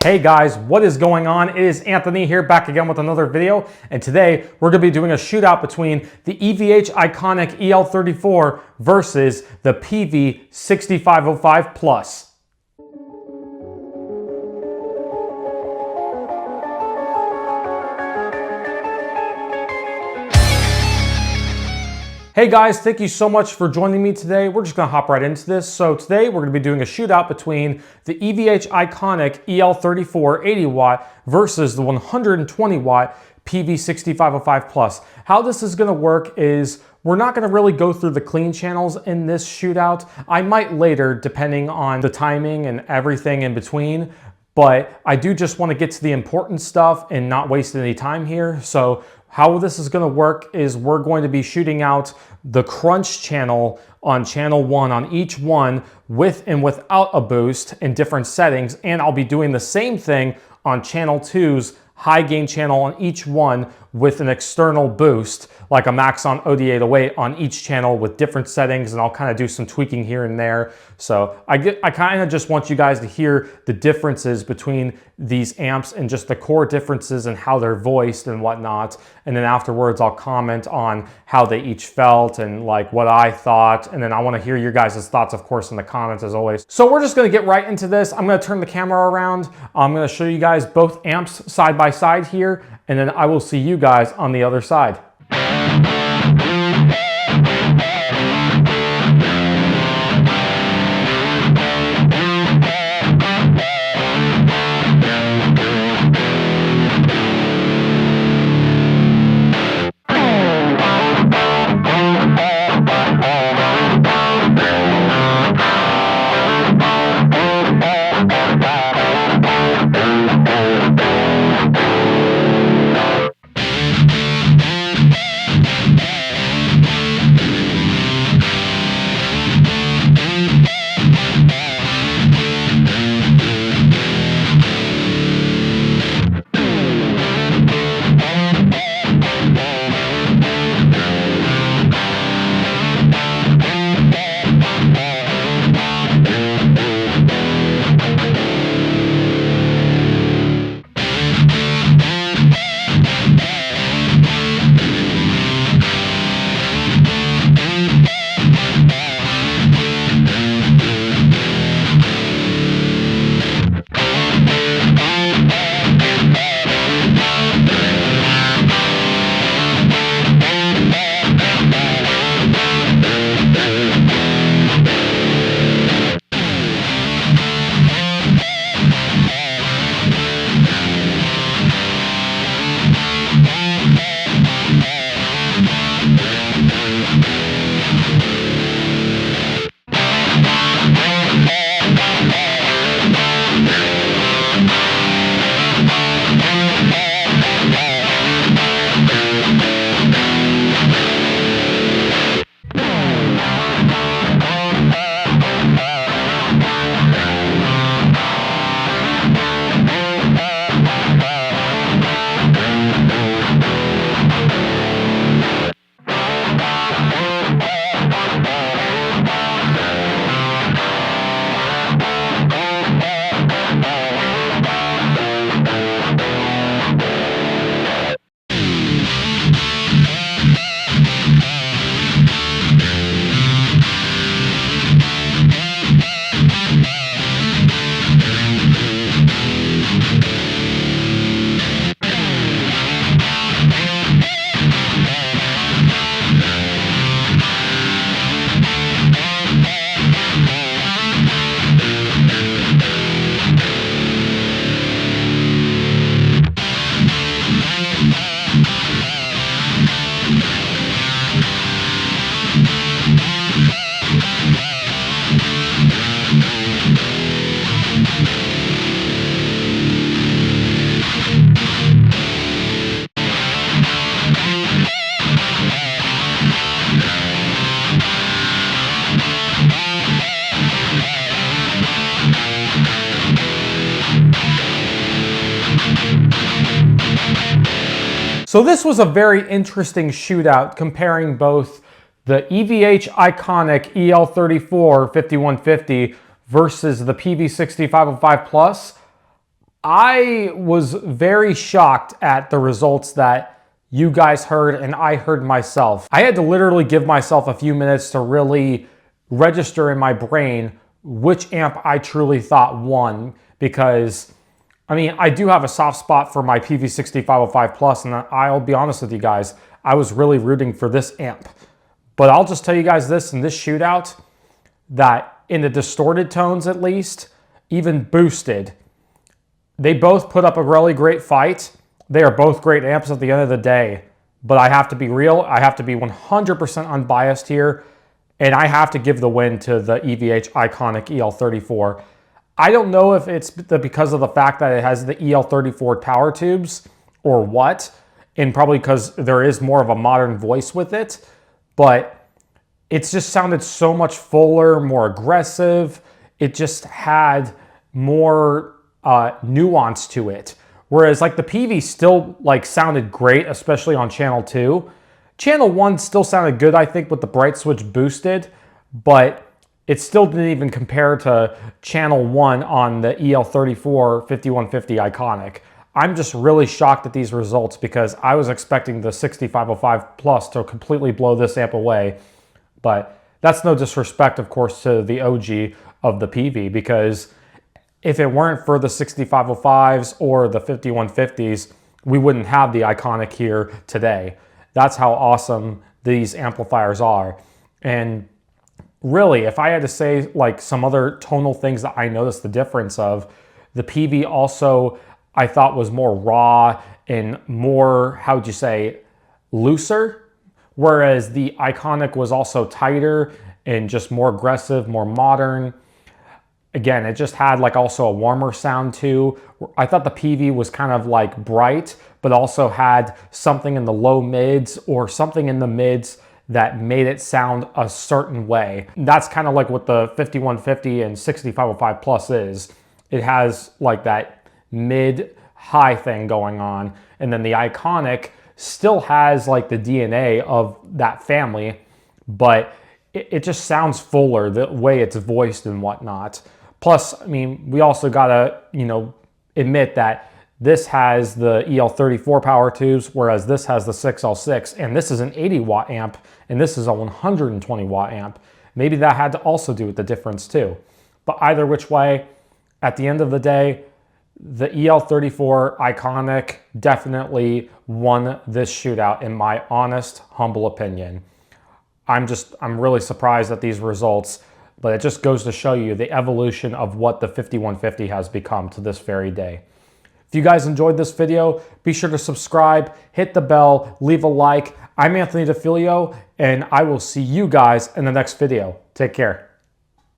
Hey guys, what is going on? It is Anthony here, back again with another video, and today we're going to be doing a shootout between the EVH ICONIC EL34 versus the Peavey 6505 Plus. Hey guys, thank you so much for joining me today. We're just gonna hop right into this. So today we're gonna be doing a shootout between the EVH ICONIC EL34 80 watt versus the 120 watt Peavey 6505 Plus. How this is gonna work is we're not gonna really go through the clean channels in this shootout. I might later, depending on the timing and everything in between, but I do just wanna get to the important stuff and not waste any time here. So how this is gonna work is we're going to be shooting out the crunch channel on channel 1 on each one with and without a boost in different settings, and I'll be doing the same thing on channel 2's high gain channel on each one with an external boost, like a Maxon OD808 on each channel with different settings, and I'll kind of do some tweaking here and there. So I kind of just want you guys to hear the differences between these amps and just the core differences and how they're voiced and whatnot. And then afterwards, I'll comment on how they each felt and like what I thought. And then I want to hear your guys' thoughts, of course, in the comments as always. So we're just going to get right into this. I'm going to turn the camera around. I'm going to show you guys both amps side by side here, and then I will see you guys on the other side. So this was a very interesting shootout comparing both the EVH ICONIC EL34 5150 versus the Peavey 6505 Plus. I was very shocked at the results that you guys heard and I heard myself. I had to literally give myself a few minutes to really register in my brain which amp I truly thought won, because I mean, I do have a soft spot for my Peavey 6505 Plus, and I'll be honest with you guys, I was really rooting for this amp. But I'll just tell you guys this, in this shootout, that in the distorted tones at least, even boosted, they both put up a really great fight. They are both great amps at the end of the day. But I have to be real, I have to be 100% unbiased here, and I have to give the win to the EVH ICONIC EL34. I don't know if it's because of the fact that it has the EL34 power tubes or what, and probably because there is more of a modern voice with it, but it's just sounded so much fuller, more aggressive. It just had more nuance to it. Whereas like the Peavey still like sounded great, especially on channel 2. Channel 1 still sounded good, I think, with the bright switch boosted, but it still didn't even compare to channel 1 on the EL34 5150 ICONIC. I'm just really shocked at these results because I was expecting the 6505 Plus to completely blow this amp away. But that's no disrespect, of course, to the OG of the Peavey, because if it weren't for the 6505s or the 5150s, we wouldn't have the ICONIC here today. That's how awesome these amplifiers are. And really, if I had to say like some other tonal things that I noticed the difference of, the Peavey also I thought was more raw and more, how would you say, looser, whereas the ICONIC was also tighter and just more aggressive, more modern. Again, it just had like also a warmer sound too. I thought the Peavey was kind of like bright, but also had something in the low mids or something in the mids that made it sound a certain way. That's kind of like what the 5150 and 6505 Plus is. It has like that mid-high thing going on. And then the ICONIC still has like the DNA of that family, but it just sounds fuller the way it's voiced and whatnot. Plus, I mean, we also gotta, admit that this has the EL34 power tubes, whereas this has the 6L6, and this is an 80 watt amp, and this is a 120 watt amp. Maybe that had to also do with the difference too. But either which way, at the end of the day, the EL34 ICONIC definitely won this shootout in my honest, humble opinion. I'm really surprised at these results, but it just goes to show you the evolution of what the 5150 has become to this very day. If you guys enjoyed this video, be sure to subscribe, hit the bell, leave a like. I'm Anthony DeFilio, and I will see you guys in the next video. Take care.